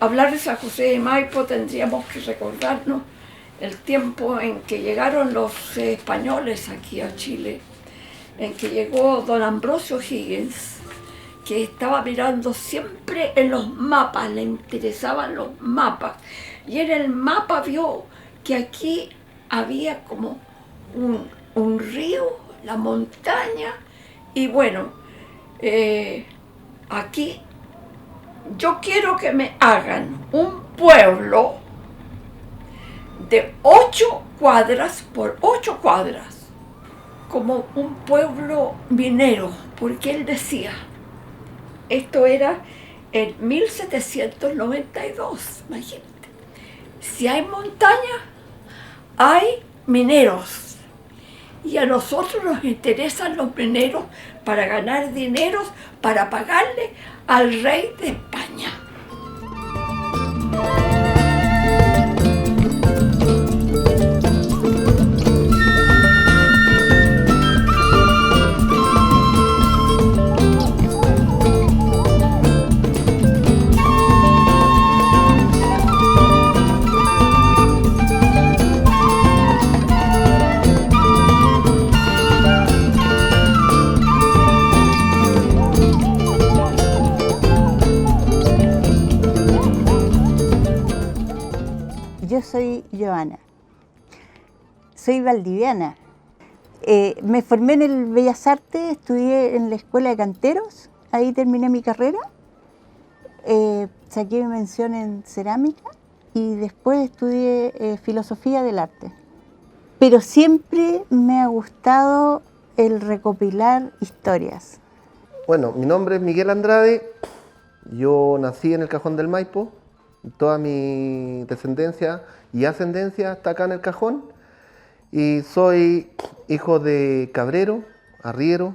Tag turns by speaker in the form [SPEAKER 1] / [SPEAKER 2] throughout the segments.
[SPEAKER 1] hablar de San José de Maipo tendríamos que recordarnos el tiempo en que llegaron los españoles aquí a Chile, en que llegó don Ambrosio Higgins, que estaba mirando siempre en los mapas, le interesaban los mapas, y en el mapa vio que aquí había como un río, la montaña, y bueno, aquí yo quiero que me hagan un pueblo de 8 cuadras por 8 cuadras, como un pueblo minero, porque él decía, esto era en 1792, imagínate, si hay montaña, hay mineros, y a nosotros nos interesan los mineros para ganar dinero, para pagarle al rey de España.
[SPEAKER 2] Yo soy Joana, soy valdiviana. Me formé en el Bellas Artes, estudié en la Escuela de Canteros, ahí terminé mi carrera, saqué mi mención en cerámica y después estudié filosofía del arte. Pero siempre me ha gustado el recopilar historias.
[SPEAKER 3] Bueno, mi nombre es Miguel Andrade, yo nací en el Cajón del Maipo. Toda mi descendencia y ascendencia está acá en el Cajón y soy hijo de cabrero, arriero,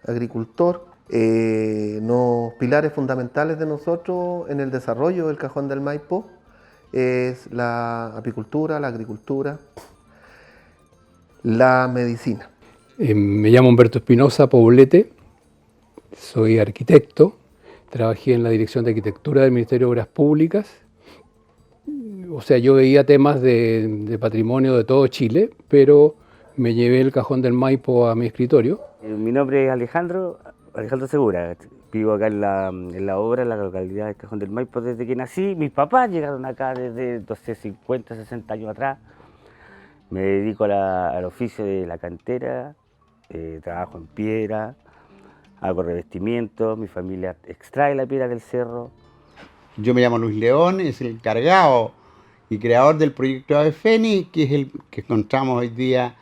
[SPEAKER 3] agricultor. Los pilares fundamentales de nosotros en el desarrollo del Cajón del Maipo es la apicultura, la agricultura, la medicina.
[SPEAKER 4] Me llamo Humberto Espinosa Poblete, soy arquitecto. Trabajé en la Dirección de Arquitectura del Ministerio de Obras Públicas. O sea, yo veía temas de patrimonio de todo Chile, pero me llevé el Cajón del Maipo a mi escritorio.
[SPEAKER 5] Mi nombre es Alejandro Segura. Vivo acá en la obra, en la localidad del Cajón del Maipo desde que nací. Mis papás llegaron acá desde 50, 60 años atrás. Me dedico al oficio de la cantera, trabajo en piedra, hago revestimiento, mi familia extrae la piedra del cerro.
[SPEAKER 6] Yo me llamo Luis León, es el encargado y creador del proyecto Ave Fénix, que es el que encontramos hoy día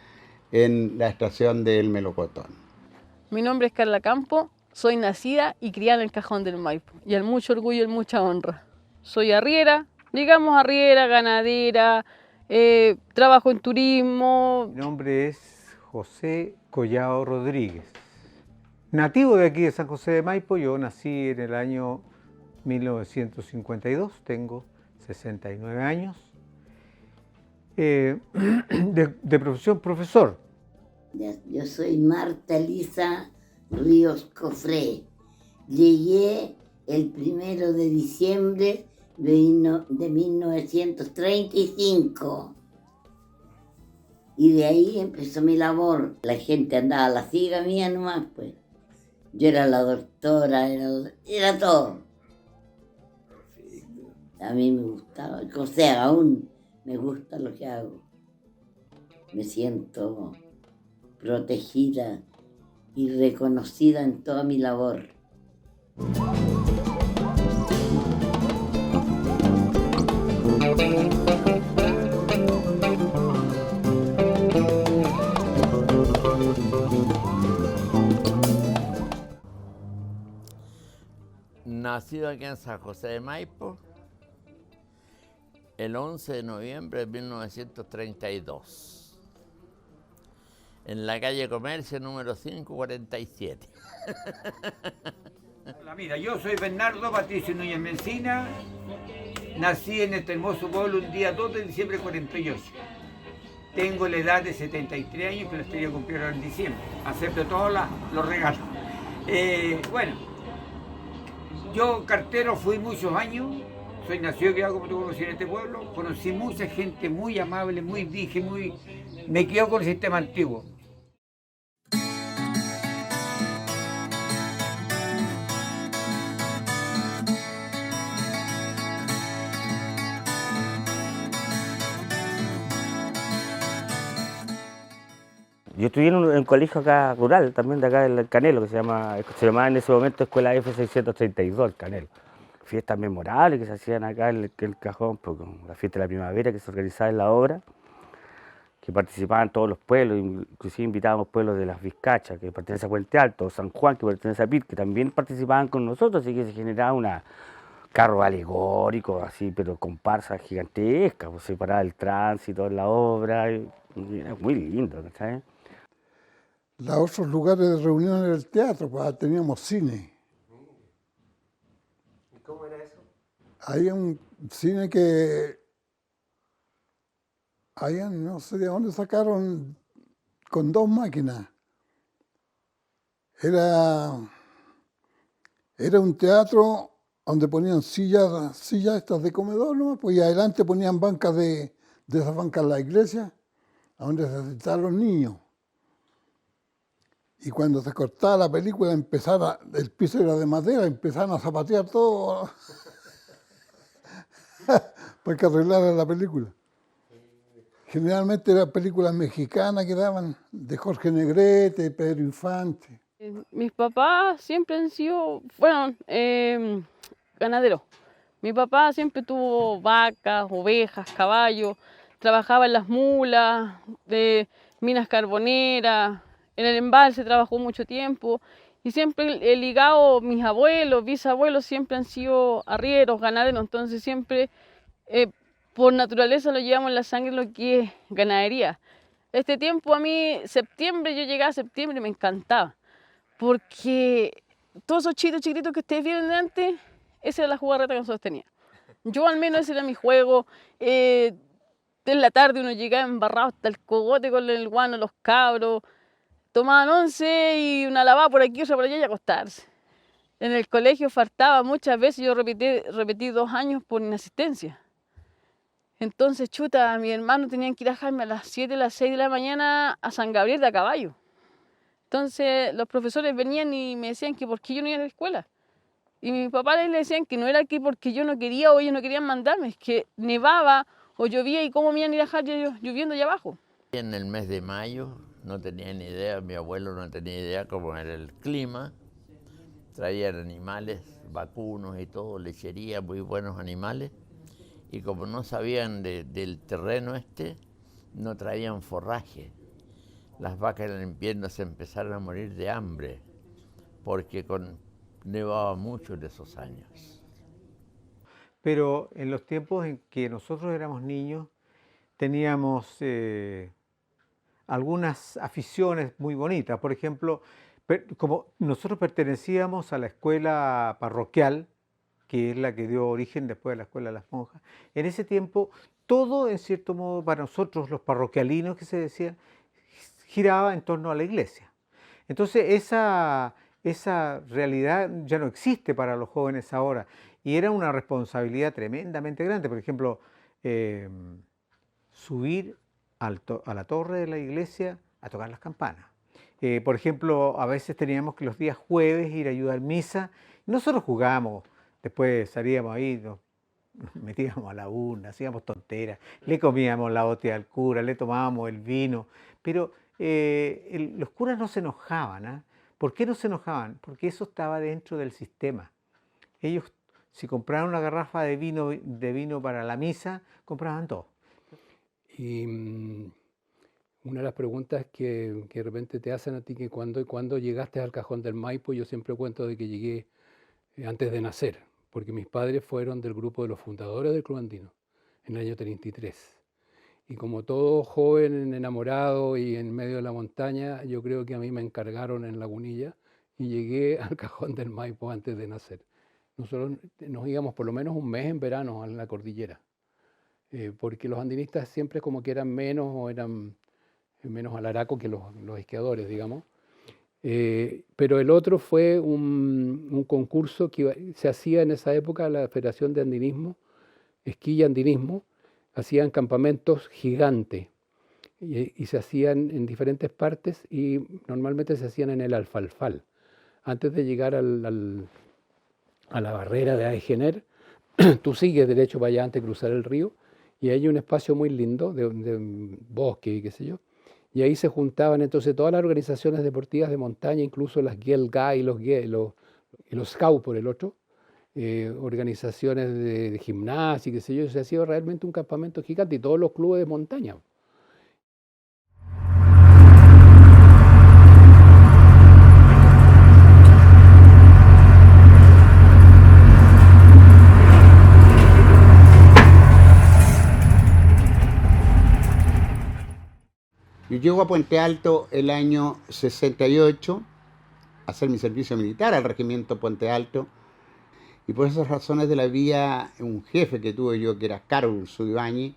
[SPEAKER 6] en la estación del Melocotón.
[SPEAKER 7] Mi nombre es Carla Campo, soy nacida y criada en el Cajón del Maipo, y al mucho orgullo y mucha honra. Soy arriera, digamos arriera, ganadera, trabajo en turismo.
[SPEAKER 8] Mi nombre es José Collado Rodríguez. Nativo de aquí de San José de Maipo, yo nací en el año 1952, tengo 69 años, de profesión profesor.
[SPEAKER 9] Yo soy Marta Elisa Ríos Cofré. Llegué el 1 de diciembre de 1935 y de ahí empezó mi labor. La gente andaba a la ciega mía nomás, pues. Yo era la doctora, era todo. A mí me gustaba, o sea, aún me gusta lo que hago. Me siento protegida y reconocida en toda mi labor.
[SPEAKER 10] Nacido aquí en San José de Maipo, el 11 de noviembre de 1932, en la calle Comercio número 547.
[SPEAKER 11] Hola, mira, yo soy Bernardo Patricio Núñez Mencina, nací en este hermoso pueblo un día 2 de diciembre de 48. Tengo la edad de 73 años, pero estoy a cumplir ahora en diciembre. Acepto todos los regalos. Bueno, yo cartero fui muchos años, Soy nacido y criado, como tú conocí en este pueblo. Conocí mucha gente muy amable, muy dije, muy... Me quedo con el sistema antiguo.
[SPEAKER 5] Yo estudié en un colegio acá rural, también de acá del Canelo, que se llamaba en ese momento Escuela F632, el Canelo. Fiestas memorables que se hacían acá en el cajón, pues, la fiesta de la primavera que se organizaba en la obra, que participaban todos los pueblos, inclusive invitábamos pueblos de las Vizcachas, que pertenecen a Puente Alto, San Juan, que pertenece a Pit, que también participaban con nosotros, así que se generaba una carro alegórico, así, pero comparsa gigantesca, pues se paraba el tránsito en la obra, y era muy lindo, ¿sabes?
[SPEAKER 12] Los otros lugares de reunión era el teatro, pues teníamos cine.
[SPEAKER 13] ¿Y cómo era eso?
[SPEAKER 12] Había un cine que, allá no sé de dónde sacaron, con 2 máquinas. Era un teatro donde ponían sillas estas de comedor, ¿no? Pues y adelante ponían bancas de esas bancas en la iglesia, a donde se sentaban los niños. Y cuando se cortaba la película, el piso era de madera, empezaban a zapatear todo para que arreglaran la película. Generalmente eran películas mexicanas que daban, de Jorge Negrete, Pedro Infante.
[SPEAKER 7] Mis papás siempre han sido, ganaderos. Mi papá siempre tuvo vacas, ovejas, caballos, trabajaba en las mulas, de minas carboneras. En el embalse trabajó mucho tiempo y siempre he ligado, mis abuelos, bisabuelos siempre han sido arrieros, ganaderos, entonces siempre por naturaleza lo llevamos en la sangre lo que es ganadería. Este tiempo a mí, septiembre, yo llegaba a septiembre y me encantaba, porque todos esos chiquitos que ustedes vieron de antes, esa era la jugarreta que nosotros teníamos. Yo al menos ese era mi juego. En la tarde uno llegaba embarrado hasta el cogote con el guano, los cabros. Tomaban 11 y una lavada por aquí, otra por allá y acostarse. En el colegio faltaba muchas veces, yo repetí 2 años por inasistencia. Entonces, chuta, mi hermano tenían que ir a dejarme a las 7, a las 6 de la mañana a San Gabriel de a caballo. Entonces, los profesores venían y me decían que por qué yo no iba a la escuela. Y mi papá les decían que no era que porque yo no quería o ellos no querían mandarme, es que nevaba o llovía y cómo me iban a ir a dejar lloviendo allá abajo.
[SPEAKER 10] En el mes de mayo no tenía ni idea, mi abuelo no tenía idea cómo era el clima. Traían animales, vacunos y todo, lechería, muy buenos animales. Y como no sabían del terreno no traían forraje. Las vacas en el invierno se empezaron a morir de hambre, porque nevaba mucho en esos años.
[SPEAKER 8] Pero en los tiempos en que nosotros éramos niños, teníamos algunas aficiones muy bonitas. Por ejemplo, como nosotros pertenecíamos a la escuela parroquial, que es la que dio origen después de la escuela de las monjas, en ese tiempo todo, en cierto modo, para nosotros los parroquialinos que se decía, giraba en torno a la iglesia. Entonces esa realidad ya no existe para los jóvenes ahora y era una responsabilidad tremendamente grande. Por ejemplo, subir a la torre de la iglesia a tocar las campanas. Por ejemplo, a veces teníamos que los días jueves ir a ayudar misa. Nosotros jugábamos, después salíamos ahí, nos metíamos a la urna, hacíamos tonteras, le comíamos la hostia al cura, le tomábamos el vino, pero los curas no se enojaban. ¿Ah? ¿Por qué no se enojaban? Porque eso estaba dentro del sistema. Ellos, si compraban una garrafa de vino para la misa, compraban todo.
[SPEAKER 4] Y una de las preguntas que de repente te hacen a ti, que cuando llegaste al Cajón del Maipo, yo siempre cuento de que llegué antes de nacer, porque mis padres fueron del grupo de los fundadores del Club Andino, en el año 33. Y como todo joven enamorado y en medio de la montaña, yo creo que a mí me encargaron en Lagunilla y llegué al Cajón del Maipo antes de nacer. Nosotros nos íbamos por lo menos un mes en verano a la cordillera. Porque los andinistas siempre como que eran menos o eran menos alaraco que los esquiadores, digamos. Pero el otro fue un concurso que se hacía en esa época, la Federación de Andinismo, esquí y andinismo, hacían campamentos gigantes y se hacían en diferentes partes y normalmente se hacían en el Alfalfal. Antes de llegar a la barrera de Aigener, tú sigues derecho para allá antes de cruzar el río y hay un espacio muy lindo de bosque y qué sé yo. Y ahí se juntaban entonces todas las organizaciones deportivas de montaña, incluso las Girl Guides y los Scouts por el otro, organizaciones de gimnasia y qué sé yo. Se ha sido realmente un campamento gigante y todos los clubes de montaña.
[SPEAKER 6] Yo llego a Puente Alto el año 68 a hacer mi servicio militar al regimiento Puente Alto, y por esas razones de la vida, un jefe que tuve yo, que era Carlos Ibáñez,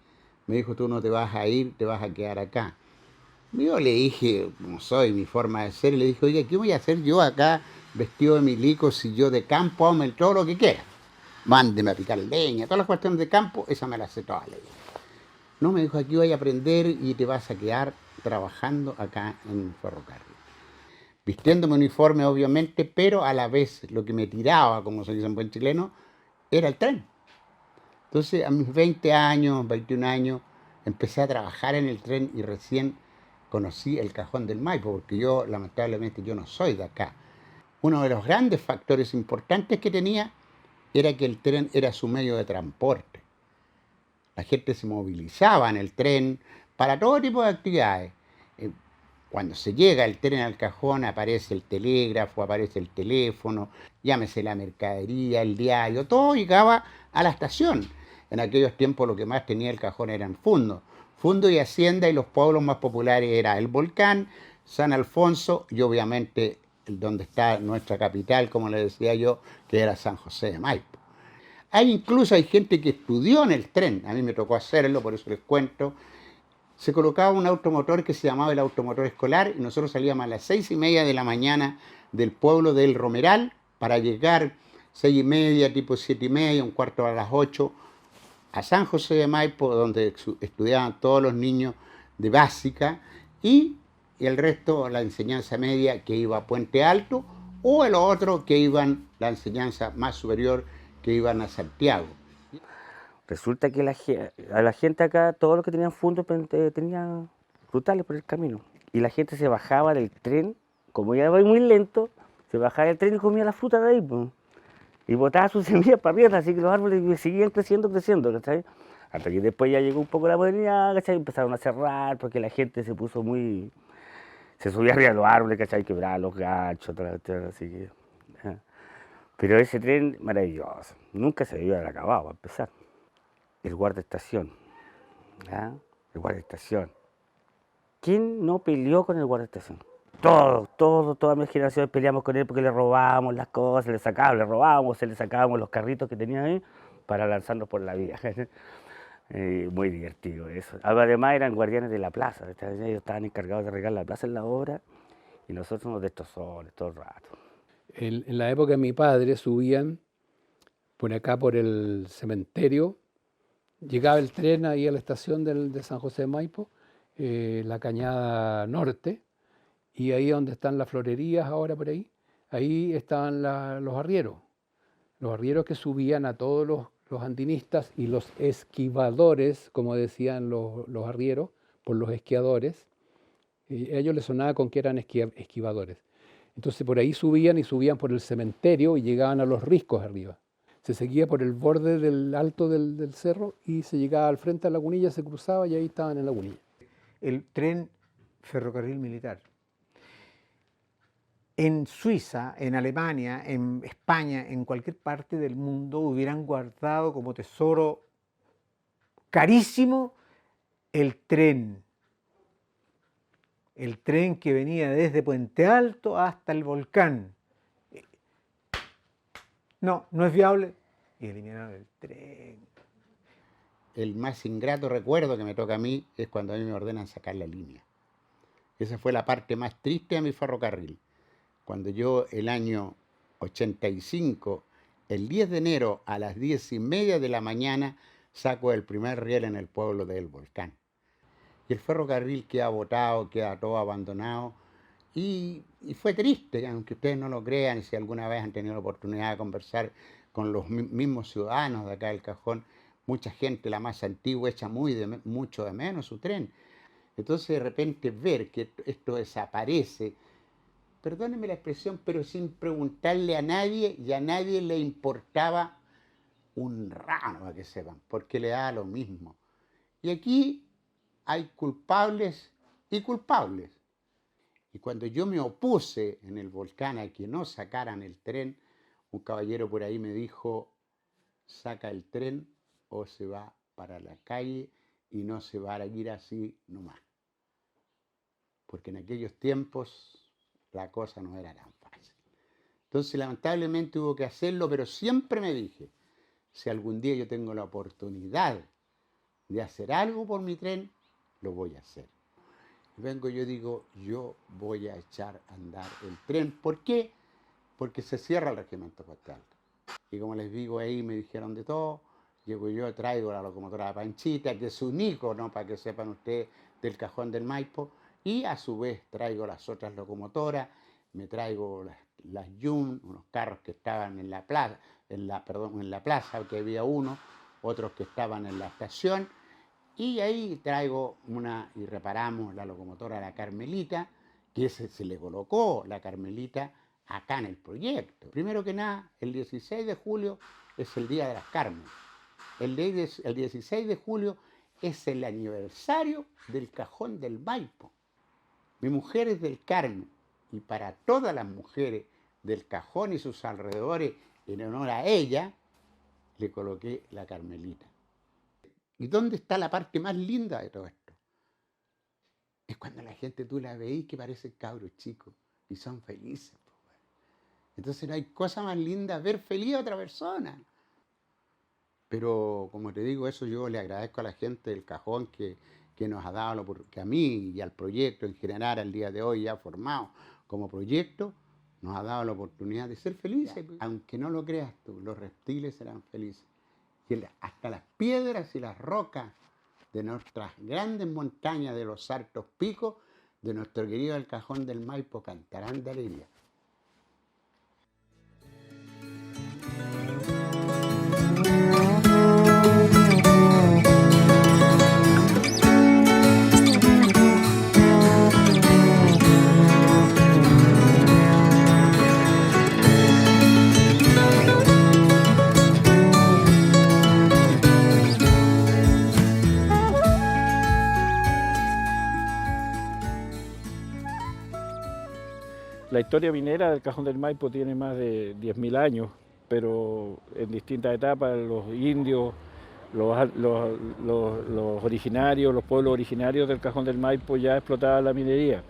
[SPEAKER 6] me dijo: tú no te vas a ir, te vas a quedar acá. Yo le dije, como soy, mi forma de ser, y le dije: oye, ¿qué voy a hacer yo acá vestido de milico si yo de campo hago todo lo que quiera? Mándeme a picar leña, todas las cuestiones de campo, esa me las sé todas. No, me dijo: aquí voy a aprender y te vas a quedar trabajando acá en el ferrocarril. Vistiéndome uniforme, obviamente, pero a la vez lo que me tiraba, como se dice en buen chileno, era el tren. Entonces, a mis 20 años, 21 años, empecé a trabajar en el tren y recién conocí el Cajón del Maipo, porque yo, lamentablemente, yo no soy de acá. Uno de los grandes factores importantes que tenía era que el tren era su medio de transporte. La gente se movilizaba en el tren para todo tipo de actividades. Cuando se llega el tren al Cajón, aparece el telégrafo, aparece el teléfono, llámese la mercadería, el diario, todo llegaba a la estación. En aquellos tiempos lo que más tenía el Cajón eran fundos. Fundo y hacienda, y los pueblos más populares era el Volcán, San Alfonso y obviamente donde está nuestra capital, como le decía yo, que era San José de Maipo. Incluso hay gente que estudió en el tren, a mí me tocó hacerlo, por eso les cuento. Se colocaba un automotor que se llamaba el automotor escolar y nosotros salíamos a las 6:30 de la mañana del pueblo del Romeral para llegar 6:30, tipo 7:30, un cuarto a las 8, a San José de Maipo, donde estudiaban todos los niños de básica, y el resto la enseñanza media que iba a Puente Alto, o el otro que iban la enseñanza más superior que iban a Santiago.
[SPEAKER 5] Resulta que a la gente acá, todos los que tenían fondos tenían frutales por el camino. Y la gente se bajaba del tren, como ya iba muy lento, se bajaba del tren y comía la fruta de ahí, pues. Y botaba sus semillas para arriba, así que los árboles seguían creciendo, ¿cachai? Hasta que después ya llegó un poco la modernidad, ¿cachai? Empezaron a cerrar porque la gente se puso muy... Se subía arriba de los árboles, ¿cachai? Quebraba los ganchos, así que... Pero ese tren, maravilloso. Nunca se debió haber acabado, para empezar. El guardaestación. El guardaestación. ¿Quién no peleó con el guardaestación? Todas mis generaciones peleamos con él porque le robábamos las cosas, le robábamos, le sacábamos los carritos que tenía ahí para lanzarnos por la vía. Muy divertido eso. Además eran guardianes de la plaza. Ellos estaban encargados de regar la plaza en la obra y nosotros nos destrozones todo el rato.
[SPEAKER 4] En la época de mi padre subían por acá por el cementerio. Llegaba el tren ahí a la estación de San José de Maipo, la Cañada Norte, y ahí donde están las florerías ahora por ahí estaban los arrieros que subían a todos los andinistas y los esquivadores, como decían los arrieros, por los esquiadores. Y a ellos les sonaba con que eran esquivadores. Entonces por ahí subían por el cementerio y llegaban a los riscos arriba. Se seguía por el borde del alto del cerro y se llegaba al frente a la Lagunilla, se cruzaba y ahí estaban en la Lagunilla.
[SPEAKER 8] El tren ferrocarril militar. En Suiza, en Alemania, en España, en cualquier parte del mundo hubieran guardado como tesoro carísimo el tren. El tren que venía desde Puente Alto hasta el Volcán. No es viable. Y eliminaron el tren.
[SPEAKER 6] El más ingrato recuerdo que me toca a mí es cuando a mí me ordenan sacar la línea. Esa fue la parte más triste de mi ferrocarril. Cuando yo el año 85, el 10 de enero a las 10:30 de la mañana, saco el primer riel en el pueblo del Volcán. Y el ferrocarril queda botado, queda todo abandonado. Y fue triste, aunque ustedes no lo crean, si alguna vez han tenido la oportunidad de conversar con los mismos ciudadanos de acá del Cajón, mucha gente, la más antigua, echa mucho de menos su tren. Entonces de repente ver que esto desaparece, perdónenme la expresión, pero sin preguntarle a nadie, y a nadie le importaba un ramo, para que sepan, porque le da lo mismo. Y aquí hay culpables y culpables. Y cuando yo me opuse en el Volcán a que no sacaran el tren, un caballero por ahí me dijo, saca el tren o se va para la calle y no se va a ir así nomás. Porque en aquellos tiempos la cosa no era tan fácil. Entonces lamentablemente hubo que hacerlo, pero siempre me dije, si algún día yo tengo la oportunidad de hacer algo por mi tren, lo voy a hacer. Vengo yo digo, yo voy a echar a andar el tren. ¿Por qué? Porque se cierra el regimiento Puente Alto. Y como les digo ahí, me dijeron de todo. Llego yo, traigo la locomotora Panchita, que es un ícono, para que sepan ustedes, del Cajón del Maipo. Y a su vez traigo las otras locomotoras, me traigo las Yum, unos carros que estaban en la plaza, en la plaza, que había uno, otros que estaban en la estación. Y ahí traigo y reparamos la locomotora La Carmelita, que se le colocó la Carmelita acá en el proyecto. Primero que nada, el 16 de julio es el Día de las Carmen. El 16 de julio es el aniversario del Cajón del Maipo. Mi mujer es del Carmen, y para todas las mujeres del Cajón y sus alrededores, en honor a ella, le coloqué la Carmelita. ¿Y dónde está la parte más linda de todo esto? Es cuando la gente tú la veís que parecen cabros chicos y son felices. Entonces no hay cosa más linda ver feliz a otra persona. Pero como te digo, eso yo le agradezco a la gente del Cajón que nos ha dado, que a mí y al proyecto en general, al día de hoy ya formado como proyecto, nos ha dado la oportunidad de ser felices. Aunque no lo creas tú, los reptiles serán felices. Y hasta las piedras y las rocas de nuestras grandes montañas, de los altos picos, de nuestro querido El Cajón del Maipo, cantarán de alegría.
[SPEAKER 13] La historia minera del Cajón del Maipo tiene más de 10.000 años, pero en distintas etapas los indios, los originarios, los pueblos originarios del Cajón del Maipo ya explotaban la minería.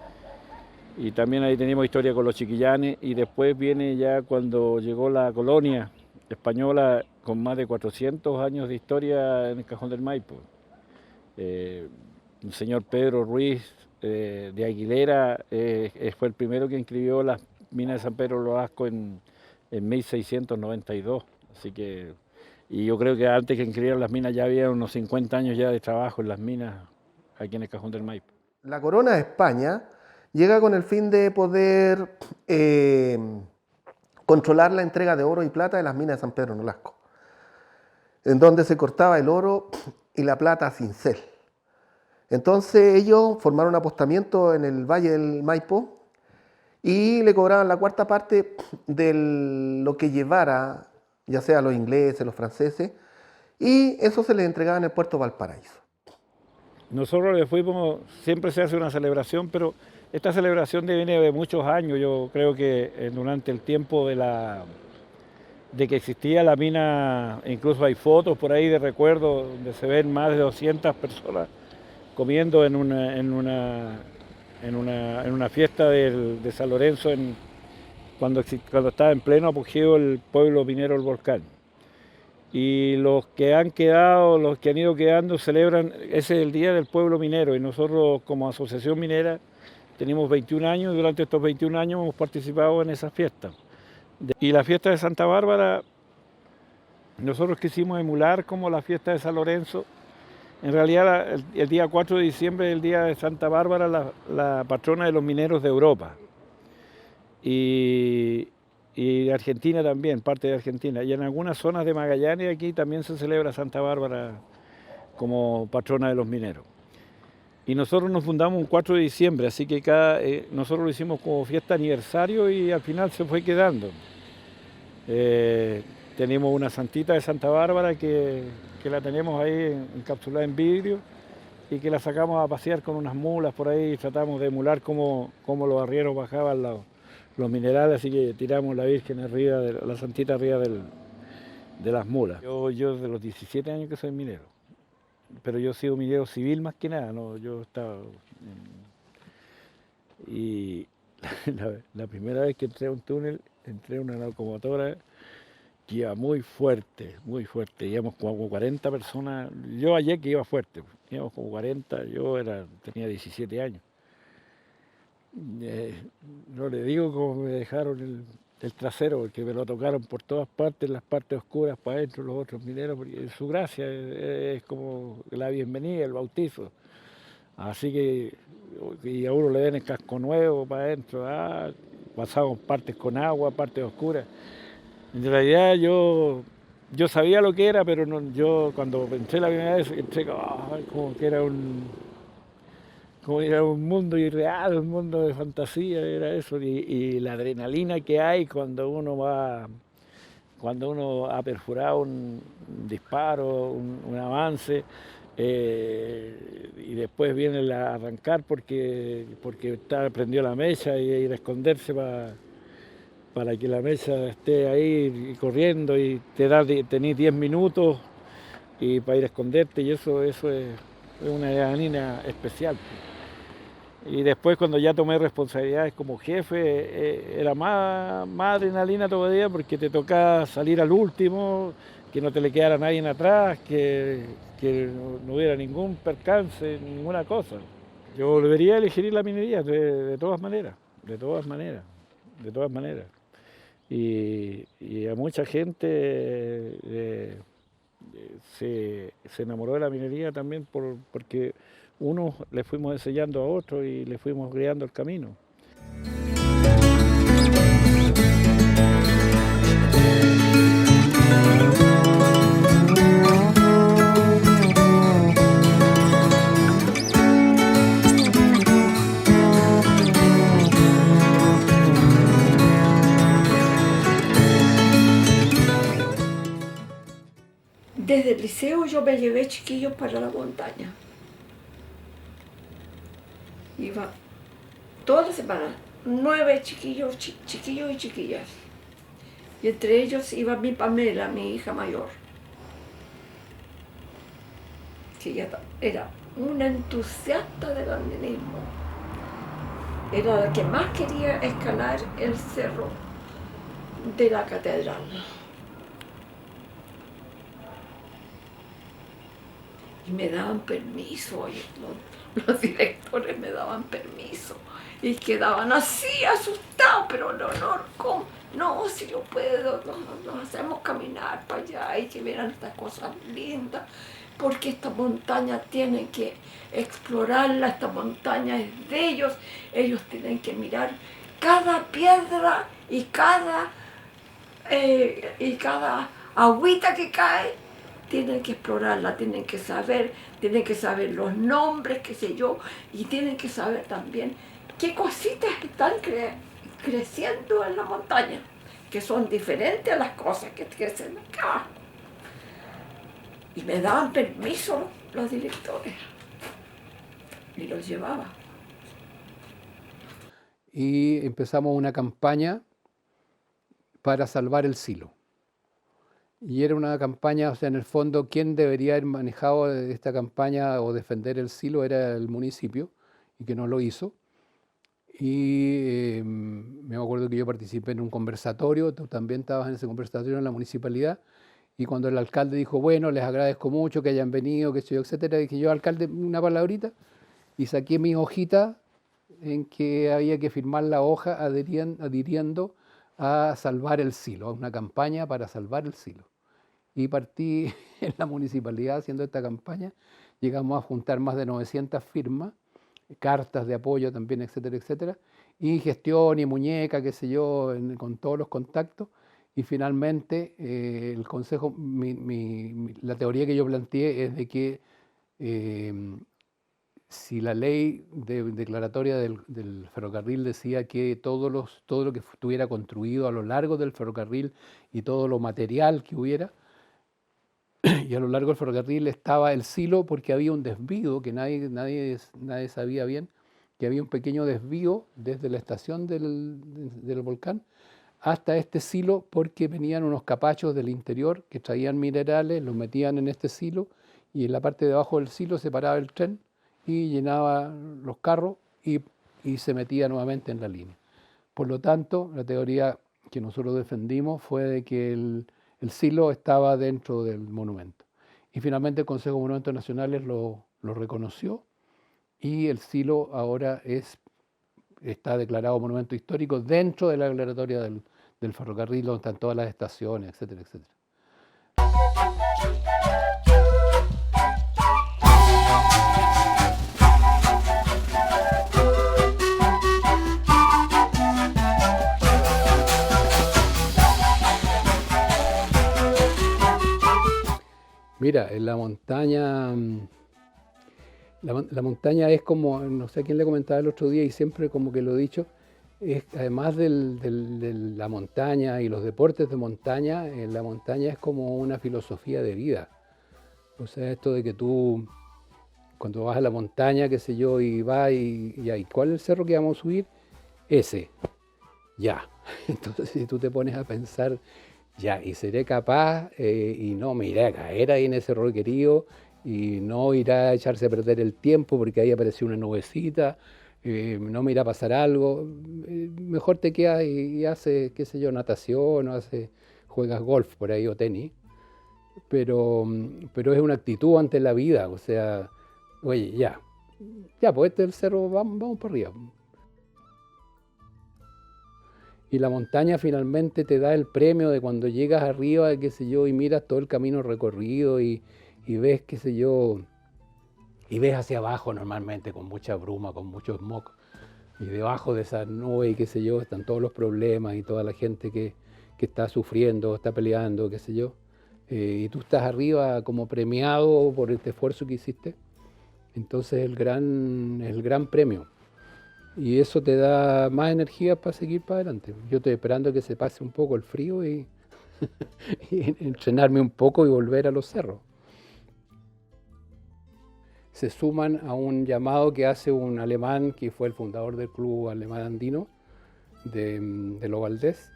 [SPEAKER 13] Y también ahí tenemos historia con los chiquillanes, y después viene ya cuando llegó la colonia española con más de 400 años de historia en el Cajón del Maipo. El señor Pedro Ruiz de Aguilera fue el primero que inscribió las minas de San Pedro Loasco en 1692. Así que, y yo creo que antes que inscribieran las minas ya había unos 50 años ya de trabajo en las minas aquí en el Cajón del Maipo.
[SPEAKER 3] La corona de España llega con el fin de poder controlar la entrega de oro y plata de las minas de San Pedro Nolasco, en donde se cortaba el oro y la plata a cincel. Entonces ellos formaron un apostamiento en el Valle del Maipo y le cobraban la cuarta parte de lo que llevara, ya sea los ingleses, los franceses, y eso se les entregaba en el puerto de Valparaíso.
[SPEAKER 13] Nosotros le fuimos, siempre se hace una celebración, pero esta celebración viene de muchos años. Yo creo que durante el tiempo de que existía la mina, incluso hay fotos por ahí de recuerdo donde se ven más de 200 personas comiendo en una fiesta de San Lorenzo cuando estaba en pleno apogeo el pueblo minero del Volcán. Y los que han quedado, los que han ido quedando, celebran, ese es el Día del Pueblo Minero, y nosotros como asociación minera tenemos 21 años, y durante estos 21 años hemos participado en esas fiestas. Y la fiesta de Santa Bárbara nosotros quisimos emular como la fiesta de San Lorenzo. En realidad el día 4 de diciembre es el día de Santa Bárbara, la patrona de los mineros de Europa. Y de Argentina también, parte de Argentina. Y en algunas zonas de Magallanes aquí también se celebra Santa Bárbara como patrona de los mineros. Y nosotros nos fundamos un 4 de diciembre, así que nosotros lo hicimos como fiesta aniversario y al final se fue quedando. Tenemos una santita de Santa Bárbara que la tenemos ahí encapsulada en vidrio y que la sacamos a pasear con unas mulas por ahí y tratamos de emular cómo los arrieros bajaban los minerales, así que tiramos la Virgen arriba, la santita arriba de las mulas. Yo desde los 17 años que soy minero, pero yo he sido minero civil más que nada, ¿no? Yo estaba... Y la primera vez que entré a un túnel, entré a una locomotora que iba muy fuerte, íbamos como 40 personas, yo ayer que iba fuerte, íbamos como 40, tenía 17 años. No le digo cómo me dejaron el trasero, porque me lo tocaron por todas partes, las partes oscuras para adentro, los otros mineros, porque su gracia es como la bienvenida, el bautizo. Así que, y a uno le den el casco nuevo para adentro, pasamos partes con agua, partes oscuras. En realidad yo sabía lo que era, pero yo cuando entré la primera vez, entré como que era un mundo irreal, un mundo de fantasía, era eso. Y la adrenalina que hay cuando uno ha perforado un disparo, un avance, y después viene el arrancar porque prendió la mecha y ir a esconderse para que la mecha esté ahí y corriendo y tenés 10 minutos y para ir a esconderte, y eso es una adrenalina especial. Y después cuando ya tomé responsabilidades como jefe, era más adrenalina todavía porque te toca salir al último, que no te le quedara nadie atrás, que no hubiera ningún percance, ninguna cosa. Yo volvería a elegir la minería de todas maneras. Y a mucha gente se enamoró de la minería también porque unos le fuimos enseñando a otros y le fuimos creando el camino.
[SPEAKER 1] Desde el liceo yo me llevé chiquillos para la montaña. Iba toda la semana, 9 chiquillos y chiquillas. Y entre ellos iba mi Pamela, mi hija mayor, que ella era una entusiasta del andinismo. Era la que más quería escalar el cerro de la catedral. Y me daban permiso, oye, los directores me daban permiso. Y quedaban así asustados, pero ¿cómo? No, si yo puedo, nos hacemos caminar para allá y que vieran estas cosas lindas, porque esta montaña tienen que explorarla, esta montaña es de ellos tienen que mirar cada piedra y cada agüita que cae. Tienen que explorarla, tienen que saber los nombres, qué sé yo, y tienen que saber también qué cositas están creciendo en la montaña, que son diferentes a las cosas que crecen acá. Y me daban permiso los directores, y los llevaba.
[SPEAKER 4] Y empezamos una campaña para salvar el silo. Y era una campaña, o sea, en el fondo, quien debería haber manejado esta campaña o defender el silo era el municipio, y que no lo hizo. Y me acuerdo que yo participé en un conversatorio, tú también estabas en ese conversatorio en la municipalidad, y cuando el alcalde dijo, bueno, les agradezco mucho que hayan venido, que sé yo, etcétera, dije yo, alcalde, una palabrita, y saqué mi hojita en que había que firmar la hoja adhiriendo a salvar el silo, a una campaña para salvar el silo. y partí en la municipalidad haciendo esta campaña. Llegamos a juntar más de 900 firmas, cartas de apoyo también, etcétera, etcétera, y gestión y muñeca, qué sé yo, con todos los contactos. Y finalmente el consejo, la teoría que yo planteé es de que si la ley declaratoria del ferrocarril decía que todo lo que estuviera construido a lo largo del ferrocarril y todo lo material que hubiera, y a lo largo del ferrocarril estaba el silo, porque había un desvío que nadie sabía bien, que había un pequeño desvío desde la estación del volcán hasta este silo, porque venían unos capachos del interior que traían minerales, los metían en este silo, y en la parte de abajo del silo se paraba el tren y llenaba los carros y se metía nuevamente en la línea. Por lo tanto, la teoría que nosotros defendimos fue de que el silo estaba dentro del monumento. Y finalmente el Consejo de Monumentos Nacionales lo reconoció, y el silo ahora está declarado monumento histórico dentro de la declaratoria del ferrocarril, donde están todas las estaciones, etcétera, etcétera. Mira, en la montaña, la montaña es como, no sé a quién le comentaba el otro día y siempre como que lo he dicho, es, además de la montaña y los deportes de montaña, la montaña es como una filosofía de vida. O sea, esto de que tú, cuando vas a la montaña, qué sé yo, y vas y ¿cuál es el cerro que vamos a subir? Ese, ya. Entonces, si tú te pones a pensar, ya, y seré capaz, y no me iré a caer ahí en ese rolquerío, y no irá a echarse a perder el tiempo porque ahí apareció una nubecita, no me irá a pasar algo, mejor te quedas y haces, qué sé yo, natación, o juegas golf por ahí o tenis, pero es una actitud ante la vida, o sea, oye, ya, pues este es el cerro, vamos para arriba. Y la montaña finalmente te da el premio de cuando llegas arriba, qué sé yo, y miras todo el camino recorrido y ves, qué sé yo, y ves hacia abajo normalmente con mucha bruma, con mucho smog. Y debajo de esa nube, y qué sé yo, están todos los problemas y toda la gente que está sufriendo, está peleando, qué sé yo. Y tú estás arriba como premiado por este esfuerzo que hiciste. Entonces el gran premio. Y eso te da más energía para seguir para adelante. Yo estoy esperando que se pase un poco el frío y entrenarme un poco y volver a los cerros. Se suman a un llamado que hace un alemán que fue el fundador del Club Alemán Andino de Los Valdés,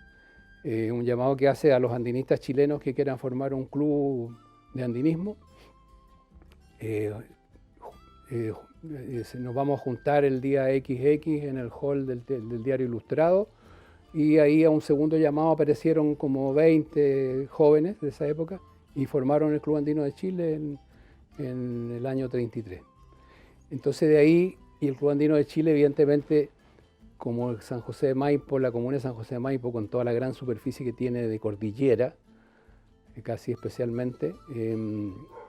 [SPEAKER 4] un llamado que hace a los andinistas chilenos que quieran formar un club de andinismo. Nos vamos a juntar el día XX en el hall del Diario Ilustrado, y ahí a un segundo llamado aparecieron como 20 jóvenes de esa época y formaron el Club Andino de Chile en el año 33. Entonces de ahí, y el Club Andino de Chile evidentemente, como San José de Maipo, la comuna de San José de Maipo, con toda la gran superficie que tiene de cordillera, casi especialmente,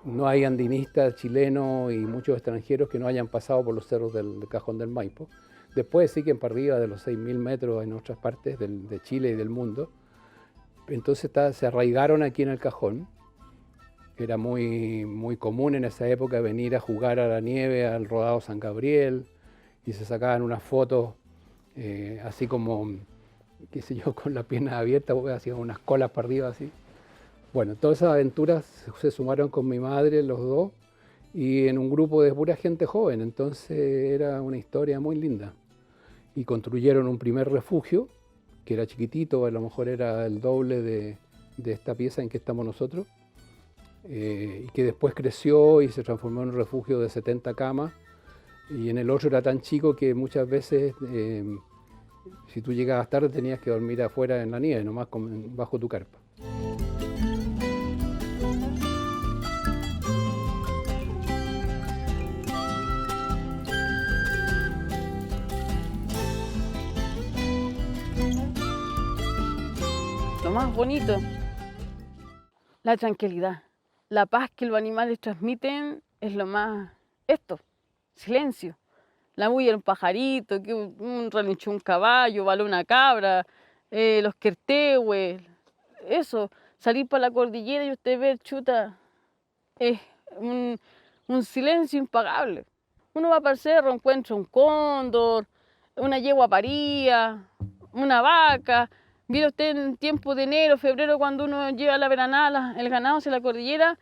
[SPEAKER 4] no hay andinistas chilenos y muchos extranjeros que no hayan pasado por los cerros del Cajón del Maipo. Después sí que para arriba de los 6.000 metros en otras partes de Chile y del mundo. Entonces se arraigaron aquí en el Cajón. Era muy común en esa época venir a jugar a la nieve al Rodado San Gabriel, y se sacaban unas fotos así como, qué sé yo, con las piernas abiertas, hacían unas colas para arriba así. Bueno, todas esas aventuras se sumaron con mi madre, los dos, y en un grupo de pura gente joven, entonces era una historia muy linda. Y construyeron un primer refugio, que era chiquitito, a lo mejor era el doble de esta pieza en que estamos nosotros, y que después creció y se transformó en un refugio de 70 camas, y en el otro era tan chico que muchas veces, si tú llegabas tarde, tenías que dormir afuera en la nieve, nomás bajo tu carpa.
[SPEAKER 7] Lo más bonito. la tranquilidad, la paz que los animales transmiten es lo más, silencio. La bulla de un pajarito, que un relinchó un caballo, baló una cabra, los quertehues, eso, salir para la cordillera y usted ver, chuta, es un silencio impagable. Uno va para el cerro, encuentra un cóndor, una yegua paría, una vaca. Mira usted en tiempo de enero, febrero, cuando uno lleva la veranada, el ganado hacia la cordillera,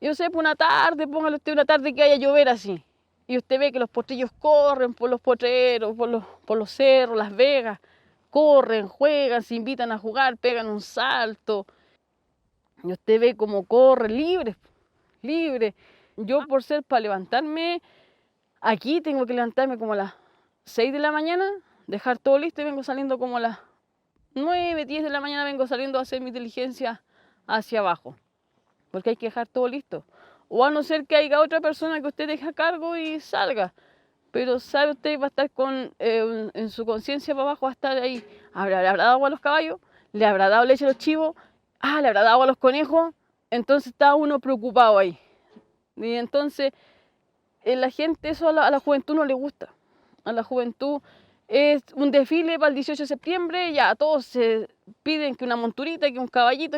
[SPEAKER 7] yo sé, por una tarde, póngale usted una tarde que haya llover así. Y usted ve que los potrillos corren por los potreros, por los cerros, las vegas, corren, juegan, se invitan a jugar, pegan un salto. Y usted ve cómo corren, libre. Yo por ser, para levantarme, aquí tengo que levantarme como a las 6 de la mañana, dejar todo listo y vengo saliendo como a las 9, 10 de la mañana, vengo saliendo a hacer mi diligencia hacia abajo. Porque hay que dejar todo listo. O a no ser que haya otra persona que usted deje a cargo y salga. Pero sabe usted, va a estar en su conciencia para abajo, va a estar ahí. ¿Le habrá dado agua a los caballos? ¿Le habrá dado leche a los chivos? ¿Le habrá dado agua a los conejos? Entonces está uno preocupado ahí. Y entonces la gente, eso a la juventud no le gusta. A la juventud es un desfile para el 18 de septiembre, ya todos se piden que una monturita, que un caballito,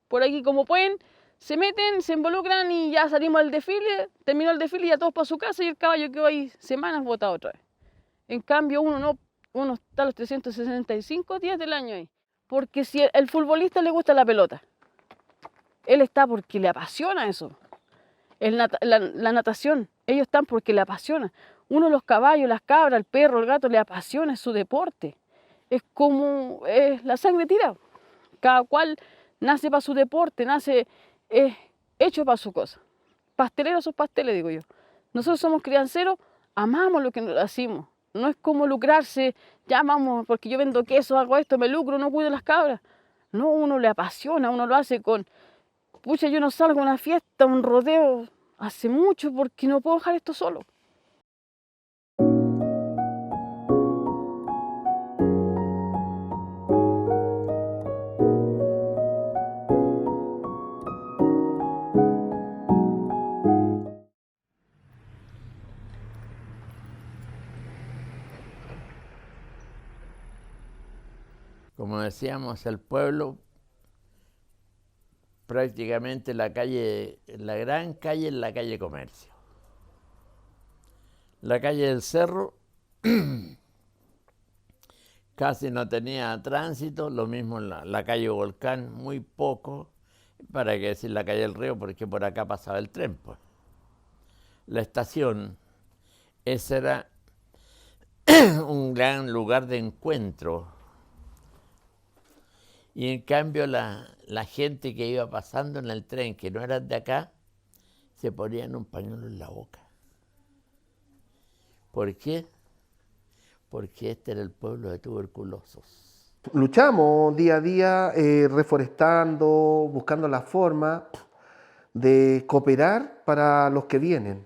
[SPEAKER 7] por aquí como pueden, se meten, se involucran y ya salimos del desfile, terminó el desfile y ya todos para su casa y el caballo quedó ahí semanas botado otra vez. En cambio uno está los 365 días del año ahí. Porque si el futbolista le gusta la pelota, él está porque le apasiona eso. La natación, ellos están porque le apasiona. Uno, los caballos, las cabras, el perro, el gato, le apasiona, es su deporte. Es como la sangre tira. Cada cual nace para su deporte, nace hecho para su cosa. Pasteleros son pasteles, digo yo. Nosotros somos crianceros, amamos lo que hacemos. No es como lucrarse, ya vamos, porque yo vendo queso, hago esto, me lucro, no cuido las cabras. No, uno le apasiona, uno lo hace con... Pucha, yo no salgo a una fiesta, un rodeo, hace mucho porque no puedo dejar esto solo.
[SPEAKER 10] Como decíamos, el pueblo, prácticamente la gran calle es la calle Comercio. La calle del Cerro casi no tenía tránsito, lo mismo la calle Volcán, muy poco, para qué decir la calle del Río, porque por acá pasaba el tren, pues. La estación, ese era un gran lugar de encuentro. Y en cambio la gente que iba pasando en el tren, que no eran de acá, se ponían un pañuelo en la boca. ¿Por qué? Porque este era el pueblo de tuberculosos.
[SPEAKER 3] Luchamos día a día, reforestando, buscando la forma de cooperar para los que vienen.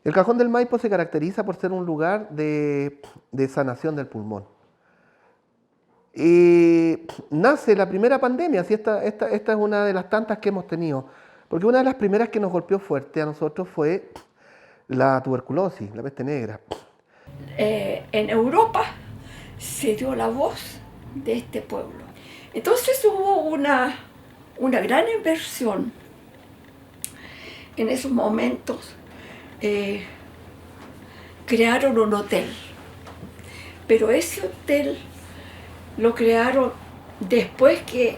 [SPEAKER 3] El Cajón del Maipo se caracteriza por ser un lugar de sanación del pulmón. Y nace la primera pandemia, ¿sí? Esta es una de las tantas que hemos tenido, porque una de las primeras que nos golpeó fuerte a nosotros fue la tuberculosis, la peste negra.
[SPEAKER 1] En Europa se dio la voz de este pueblo. Entonces hubo una gran inversión en esos momentos. Crearon un hotel, pero ese hotel lo crearon después que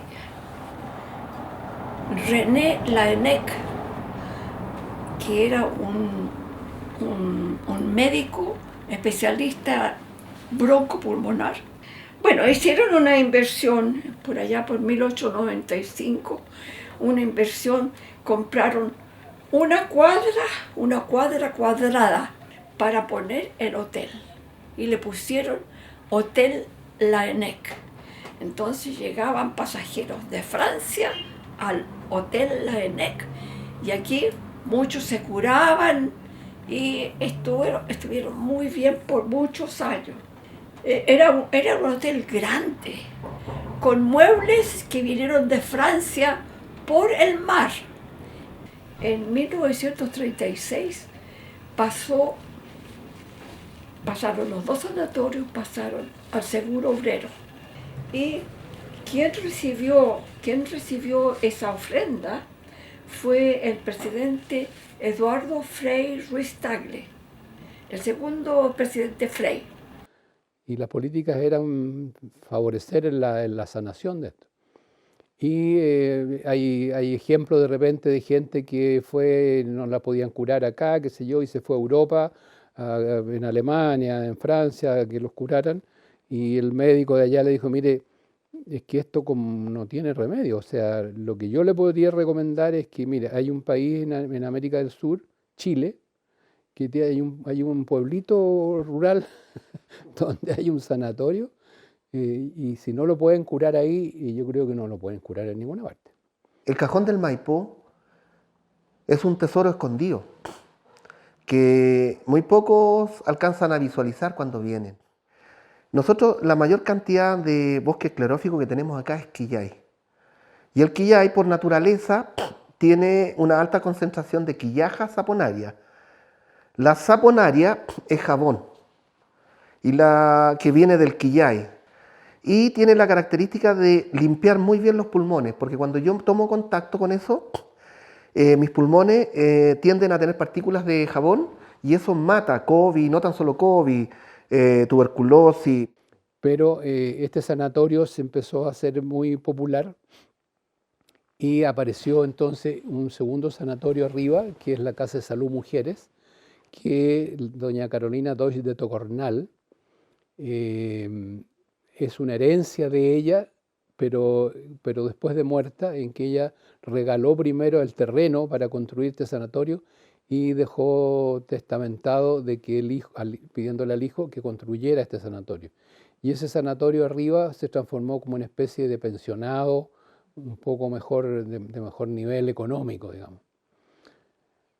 [SPEAKER 1] René Laennec, que era un médico especialista broncopulmonar. Bueno, hicieron una inversión por allá por 1895, una inversión, compraron una cuadra cuadrada para poner el hotel y le pusieron Hotel Laennec. Entonces llegaban pasajeros de Francia al Hotel Laennec y aquí muchos se curaban y estuvieron muy bien por muchos años. Era un hotel grande, con muebles que vinieron de Francia por el mar. En 1936 pasaron los dos sanatorios, pasaron al Seguro Obrero. Y quien recibió esa ofrenda fue el presidente Eduardo Frei Ruiz Tagle, el segundo presidente Frei.
[SPEAKER 4] Y las políticas eran favorecer en la sanación de esto. Y hay ejemplos de repente de gente que no la podían curar acá, qué sé yo, y se fue a Europa, en Alemania, en Francia, que los curaran. Y el médico de allá le dijo, mire, es que esto como no tiene remedio. O sea, lo que yo le podría recomendar es que, mire, hay un país en América del Sur, Chile, que hay un pueblito rural donde hay un sanatorio, y si no lo pueden curar ahí, yo creo que no lo pueden curar en ninguna parte.
[SPEAKER 3] El Cajón del Maipo es un tesoro escondido que muy pocos alcanzan a visualizar cuando vienen. Nosotros, la mayor cantidad de bosque esclerófico que tenemos acá es quillay. Y el quillay, por naturaleza, tiene una alta concentración de quillaja saponaria. La saponaria es jabón, y la que viene del quillay. Y tiene la característica de limpiar muy bien los pulmones, porque cuando yo tomo contacto con eso, mis pulmones tienden a tener partículas de jabón, y eso mata COVID, no tan solo COVID, tuberculosis.
[SPEAKER 4] Pero este sanatorio se empezó a hacer muy popular y apareció entonces un segundo sanatorio arriba, que es la Casa de Salud Mujeres, que doña Carolina Deutsch de Tocornal, es una herencia de ella, pero después de muerta, en que ella regaló primero el terreno para construir este sanatorio y dejó testamentado de que pidiéndole al hijo que construyera este sanatorio. Y ese sanatorio arriba se transformó como una especie de pensionado, un poco mejor, de mejor nivel económico, digamos.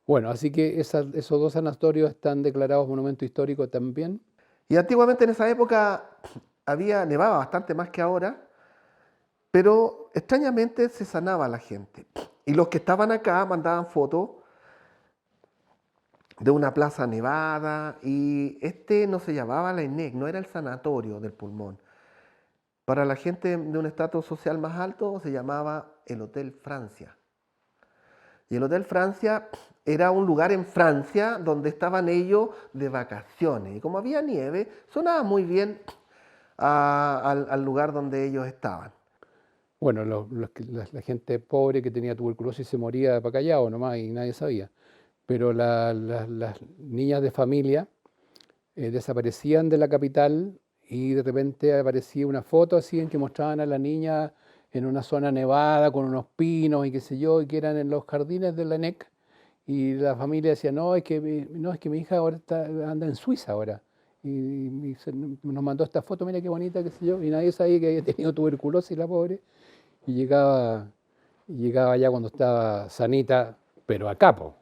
[SPEAKER 4] Bueno, así que esos dos sanatorios están declarados monumento histórico también.
[SPEAKER 3] Y antiguamente en esa época nevaba bastante más que ahora, pero extrañamente se sanaba la gente. Y los que estaban acá mandaban fotos de una plaza nevada, y no se llamaba la INEC, no era el sanatorio del pulmón. Para la gente de un estatus social más alto se llamaba el Hotel Francia. Y el Hotel Francia era un lugar en Francia donde estaban ellos de vacaciones. Y como había nieve, sonaba muy bien al lugar donde ellos estaban.
[SPEAKER 4] Bueno, la gente pobre que tenía tuberculosis se moría para callado nomás y nadie sabía. Pero las niñas de familia desaparecían de la capital, y de repente aparecía una foto así en que mostraban a la niña en una zona nevada con unos pinos y qué sé yo, y que eran en los jardines de la ENEC, y la familia decía, no, es que mi hija ahora anda en Suiza ahora, y nos mandó esta foto, mira qué bonita, qué sé yo, y nadie sabía que había tenido tuberculosis la pobre, y llegaba ya cuando estaba sanita, pero a capo.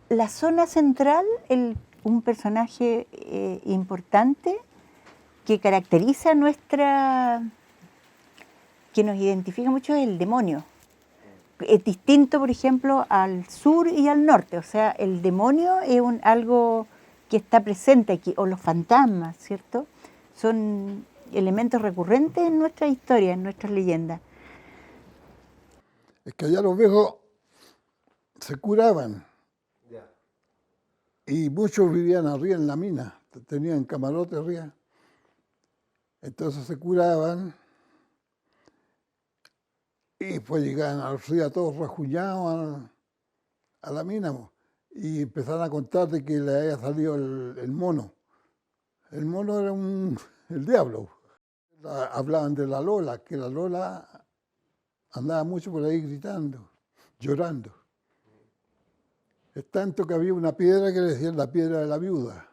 [SPEAKER 2] La zona central, un personaje importante que caracteriza que nos identifica mucho, es el demonio. Es distinto, por ejemplo, al sur y al norte. O sea, el demonio es algo que está presente aquí, o los fantasmas, ¿cierto? Son elementos recurrentes en nuestra historia, en nuestras leyendas.
[SPEAKER 12] Es que allá los viejos se curaban. Y muchos vivían arriba en la mina, tenían camarote arriba. Entonces se curaban y pues llegaban al río todos rajuñados a la mina y empezaron a contar de que le había salido el mono. El mono era el diablo. Hablaban de la Lola, que la Lola andaba mucho por ahí gritando, llorando. Es tanto que había una piedra que le decían la piedra de la viuda.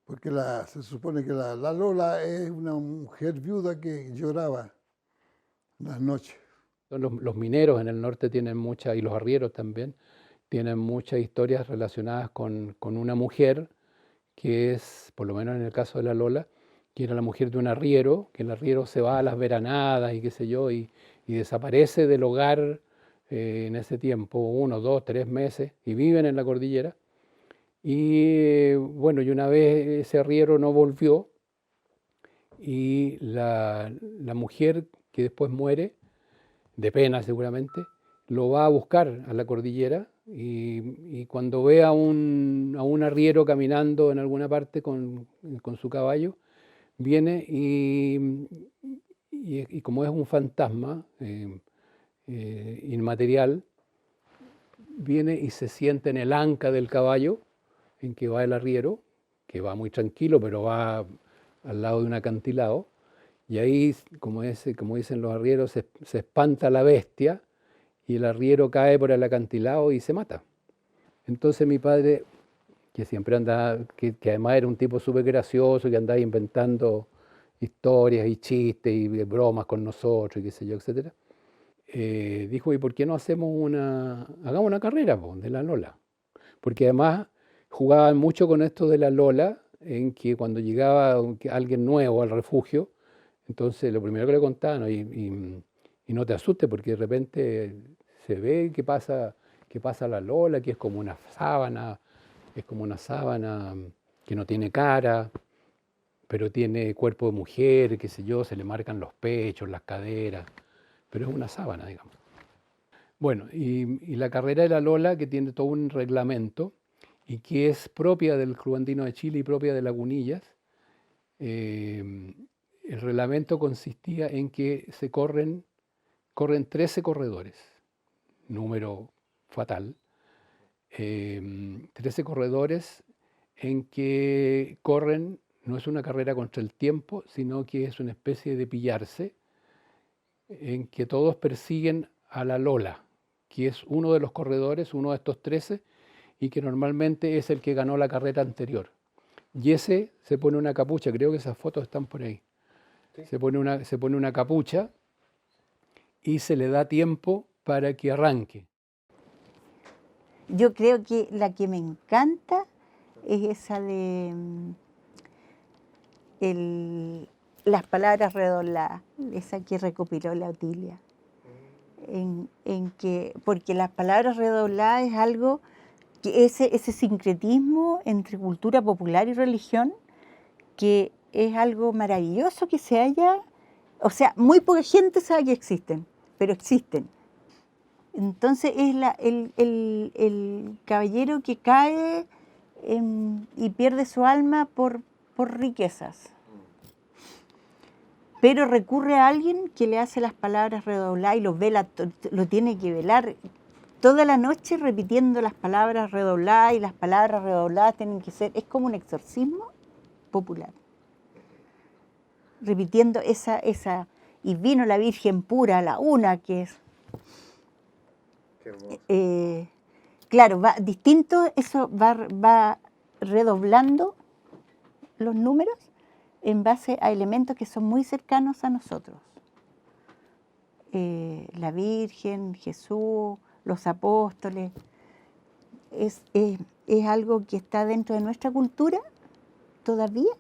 [SPEAKER 12] Porque se supone que la Lola es una mujer viuda que lloraba las noches.
[SPEAKER 4] Los mineros en el norte tienen muchas, y los arrieros también, tienen muchas historias relacionadas con una mujer que es, por lo menos en el caso de la Lola, que era la mujer de un arriero, que el arriero se va a las veranadas y qué sé yo, y desaparece del hogar en ese tiempo, 1, 2, 3 meses, y viven en la cordillera. Y bueno, y una vez ese arriero no volvió, y la mujer que después muere, de pena seguramente, lo va a buscar a la cordillera y cuando ve a un arriero caminando en alguna parte con su caballo, viene y como es un fantasma inmaterial, viene y se sienta en el anca del caballo en que va el arriero, que va muy tranquilo, pero va al lado de un acantilado, y ahí, como dicen los arrieros, se espanta la bestia y el arriero cae por el acantilado y se mata. Entonces mi padre, que siempre andaba, que además era un tipo súper gracioso, que andaba inventando historias y chistes y bromas con nosotros y qué sé yo, etcétera, dijo, ¿y por qué no hagamos una carrera de la Lola? Porque además jugaban mucho con esto de la Lola, en que cuando llegaba alguien nuevo al refugio, entonces lo primero que le contaban, y no te asustes porque de repente se ve que pasa la Lola, que es como una sábana que no tiene cara, pero tiene cuerpo de mujer, qué sé yo, se le marcan los pechos, las caderas, pero es una sábana, digamos. Bueno, y la carrera de la Lola, que tiene todo un reglamento y que es propia del Club Andino de Chile y propia de Lagunillas, el reglamento consistía en que corren 13 corredores, número fatal, 13 corredores en que corren, no es una carrera contra el tiempo, sino que es una especie de pillarse, en que todos persiguen a la Lola, que es uno de los corredores, uno de estos 13, y que normalmente es el que ganó la carrera anterior. Y ese se pone una capucha, creo que esas fotos están por ahí. ¿Sí? Se pone una capucha y se le da tiempo para que arranque.
[SPEAKER 2] Yo creo que la que me encanta es esa de las palabras redobladas, esa que recopiló la Otilia. Porque las palabras redobladas es algo que ese sincretismo entre cultura popular y religión, que es algo maravilloso que se haya, o sea, muy poca gente sabe que existen, pero existen. Entonces es el caballero que cae y pierde su alma por riquezas. Pero recurre a alguien que le hace las palabras redobladas y lo tiene que velar toda la noche repitiendo las palabras redobladas, y las palabras redobladas tienen que ser, es como un exorcismo popular. Repitiendo esa, y vino la Virgen pura, la una, que es...
[SPEAKER 3] Qué hermoso.
[SPEAKER 2] Claro, va distinto, eso va redoblando los números en base a elementos que son muy cercanos a nosotros. La Virgen, Jesús, los apóstoles, es algo que está dentro de nuestra cultura todavía,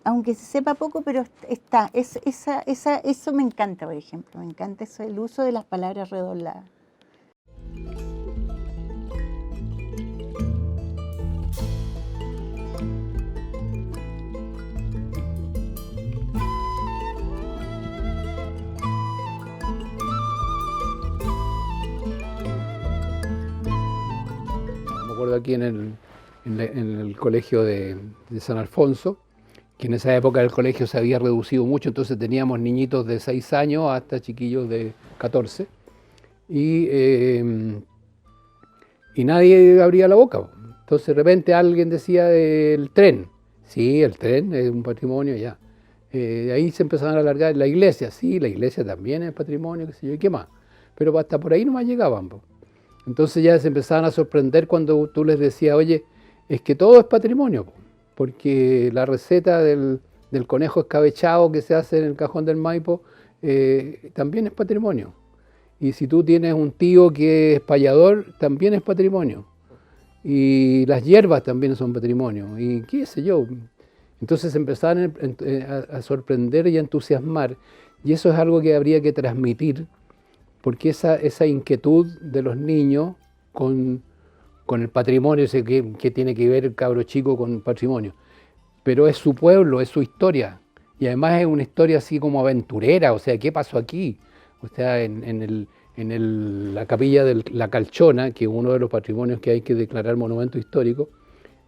[SPEAKER 2] aunque se sepa poco, pero está. Eso me encanta, por ejemplo, me encanta eso, el uso de las palabras redobladas.
[SPEAKER 4] acuerdo aquí en el colegio de San Alfonso, que en esa época el colegio se había reducido mucho, entonces teníamos niñitos de 6 años hasta chiquillos de 14, y nadie abría la boca. Entonces de repente alguien decía el tren. Sí, el tren es un patrimonio ya. De ahí se empezaron a alargar la iglesia. Sí, la iglesia también es patrimonio, qué sé yo, ¿y qué más? Pero hasta por ahí nomás llegaban. Entonces ya se empezaban a sorprender cuando tú les decías, oye, es que todo es patrimonio, porque la receta del conejo escabechado que se hace en el Cajón del Maipo también es patrimonio. Y si tú tienes un tío que es payador, también es patrimonio. Y las hierbas también son patrimonio. Y qué sé yo. Entonces empezaron a sorprender y a entusiasmar. Y eso es algo que habría que transmitir, porque esa inquietud de los niños con el patrimonio, que tiene que ver el cabro chico con el patrimonio. Pero es su pueblo, es su historia. Y además es una historia así como aventurera. O sea, ¿qué pasó aquí? O sea, en la capilla de la Calchona, que es uno de los patrimonios que hay que declarar monumento histórico,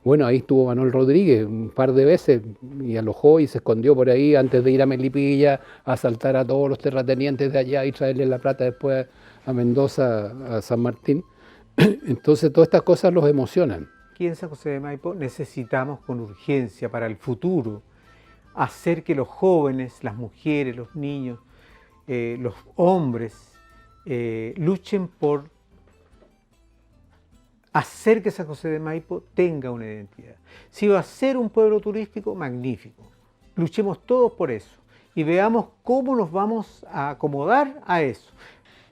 [SPEAKER 4] bueno, ahí estuvo Manuel Rodríguez un par de veces y alojó y se escondió por ahí antes de ir a Melipilla a asaltar a todos los terratenientes de allá y traerle la plata después a Mendoza, a San Martín. Entonces todas estas cosas los emocionan.
[SPEAKER 8] Aquí en San José de Maipo necesitamos con urgencia para el futuro hacer que los jóvenes, las mujeres, los niños, los hombres luchen por hacer que San José de Maipo tenga una identidad. Si va a ser un pueblo turístico, magnífico. Luchemos todos por eso y veamos cómo nos vamos a acomodar a eso.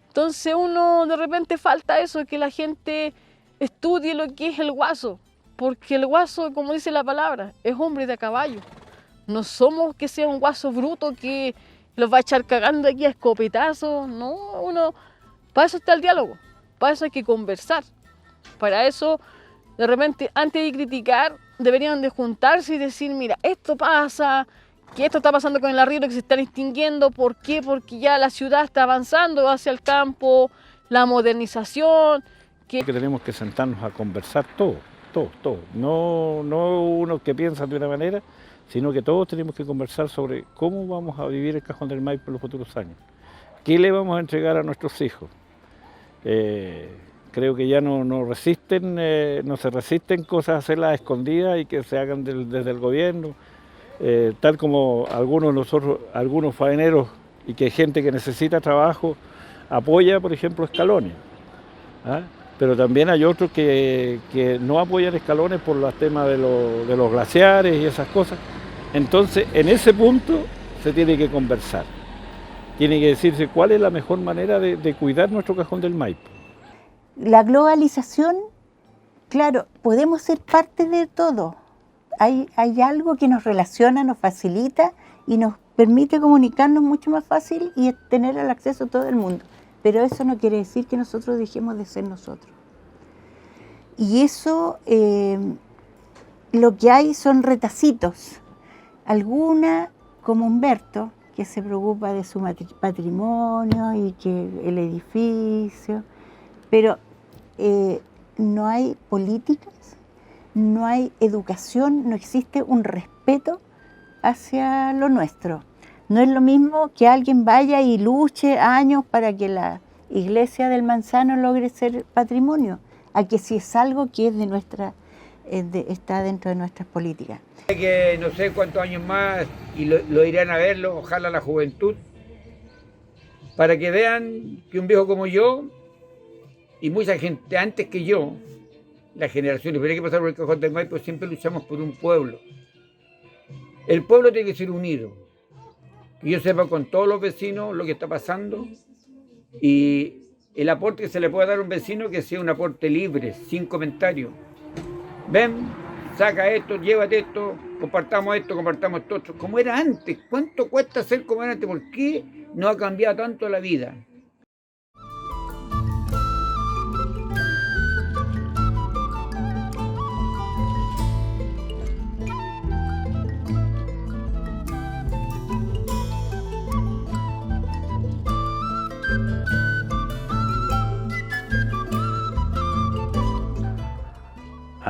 [SPEAKER 7] Entonces uno de repente falta eso, que la gente estudie lo que es el guaso, porque el guaso, como dice la palabra, es hombre de a caballo. No somos que sea un guaso bruto que los va a echar cagando aquí a escopetazos, no, para eso está el diálogo, para eso hay que conversar. Para eso, de repente, antes de criticar, deberían de juntarse y decir, mira, esto pasa, que esto está pasando con el arriero, que se están extinguiendo. ¿Por qué? Porque ya la ciudad está avanzando hacia el campo, la modernización.
[SPEAKER 13] Que tenemos que sentarnos a conversar todos. No uno que piensa de una manera, sino que todos tenemos que conversar sobre cómo vamos a vivir el Cajón del Maipo en los futuros años. ¿Qué le vamos a entregar a nuestros hijos? Creo que ya no se resisten cosas a hacerlas escondidas y que se hagan desde el gobierno, tal como algunos faeneros y que gente que necesita trabajo apoya, por ejemplo, escalones. ¿Ah? Pero también hay otros que no apoyan escalones por los temas de los glaciares y esas cosas. Entonces, en ese punto se tiene que conversar. Tiene que decirse cuál es la mejor manera de cuidar nuestro Cajón del Maipo.
[SPEAKER 2] La globalización, claro, podemos ser parte de todo. Hay algo que nos relaciona, nos facilita y nos permite comunicarnos mucho más fácil y tener el acceso a todo el mundo. Pero eso no quiere decir que nosotros dejemos de ser nosotros. Y eso, lo que hay son retacitos. Alguna, como Humberto, que se preocupa de su patrimonio y que el edificio, pero no hay políticas, no hay educación, no existe un respeto hacia lo nuestro. No es lo mismo que alguien vaya y luche años para que la iglesia del Manzano logre ser patrimonio, a que si es algo que es de nuestra, está dentro de nuestras políticas.
[SPEAKER 11] Que no sé cuántos años más y lo irán a verlo, ojalá la juventud, para que vean que un viejo como yo y mucha gente antes que yo, las generaciones que pasaron por el Cajón del Maipo, siempre luchamos por un pueblo. El pueblo tiene que ser unido. Que yo sepa con todos los vecinos lo que está pasando y el aporte que se le pueda dar a un vecino que sea un aporte libre, sin comentarios. Ven, saca esto, llévate esto, compartamos esto otro. Como era antes, ¿cuánto cuesta ser como era antes? ¿Por qué no ha cambiado tanto la vida?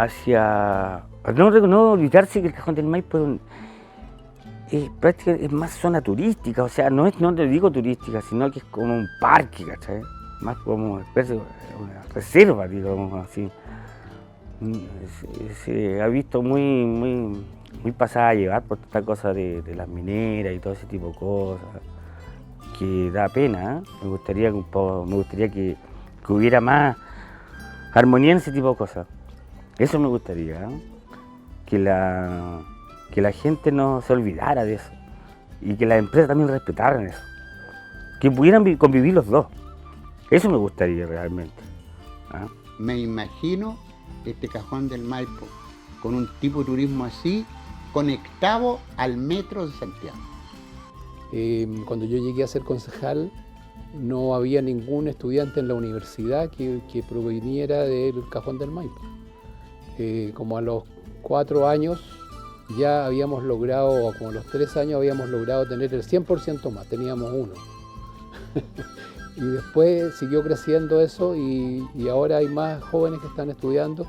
[SPEAKER 5] hacia... No olvidarse que el Cajón del Maipo es más zona turística, o sea, no te digo turística, sino que es como un parque, ¿cachai? Más como una especie de una reserva, digamos así. Se ha visto muy pasada a llevar por esta cosa de las mineras y todo ese tipo de cosas, que da pena, ¿eh? Me gustaría que hubiera más armonía en ese tipo de cosas. Eso me gustaría, ¿eh? Que la gente no se olvidara de eso y que las empresas también respetaran eso, que pudieran convivir los dos. Eso me gustaría realmente. ¿Ah?
[SPEAKER 6] Me imagino este Cajón del Maipo con un tipo de turismo así, conectado al metro de Santiago.
[SPEAKER 4] Cuando yo llegué a ser concejal, no había ningún estudiante en la universidad que proviniera del Cajón del Maipo. Como a los 4 años ya habíamos logrado, o como a los 3 años habíamos logrado tener el 100% más, teníamos uno. Y después siguió creciendo eso y ahora hay más jóvenes que están estudiando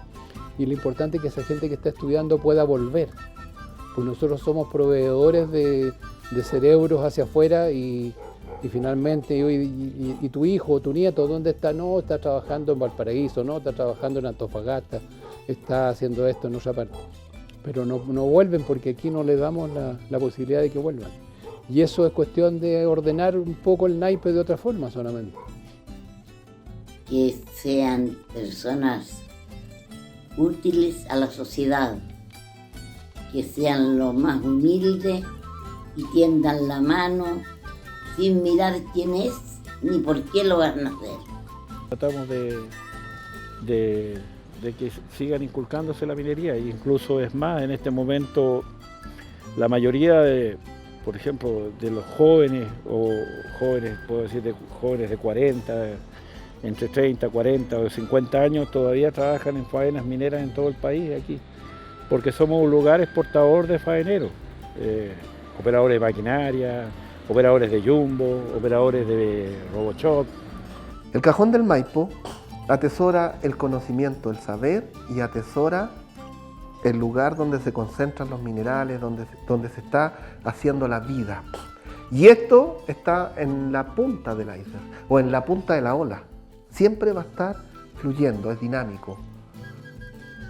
[SPEAKER 4] y lo importante es que esa gente que está estudiando pueda volver, pues nosotros somos proveedores de cerebros hacia afuera y finalmente, y tu hijo o tu nieto, ¿dónde está? No, está trabajando en Valparaíso, no, está trabajando en Antofagasta, está haciendo esto en otra parte. Pero no vuelven porque aquí no les damos la posibilidad de que vuelvan. Y eso es cuestión de ordenar un poco el naipe de otra forma solamente.
[SPEAKER 9] Que sean personas útiles a la sociedad, que sean lo más humildes y tiendan la mano sin mirar quién es ni por qué lo van a hacer.
[SPEAKER 13] Tratamos de que sigan inculcándose la minería, e incluso es más, en este momento la mayoría por ejemplo, de los jóvenes, puedo decir, de jóvenes de 40, entre 30, 40 o 50 años, todavía trabajan en faenas mineras en todo el país aquí, porque somos un lugar exportador de faeneros, operadores de maquinaria, operadores de jumbo, operadores de RoboShop.
[SPEAKER 3] El Cajón del Maipo atesora el conocimiento, el saber y atesora el lugar donde se concentran los minerales, donde se está haciendo la vida. Y esto está en la punta del iceberg o en la punta de la ola. Siempre va a estar fluyendo, es dinámico.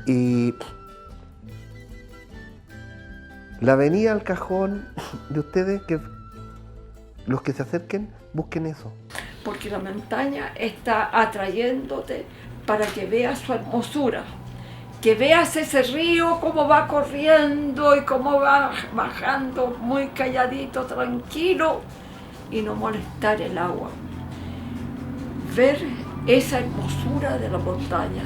[SPEAKER 3] Y la venida al cajón de ustedes, que los que se acerquen, busquen eso.
[SPEAKER 1] Porque la montaña está atrayéndote para que veas su hermosura. Que veas ese río, cómo va corriendo y cómo va bajando muy calladito, tranquilo, y no molestar el agua. Ver esa hermosura de la montaña.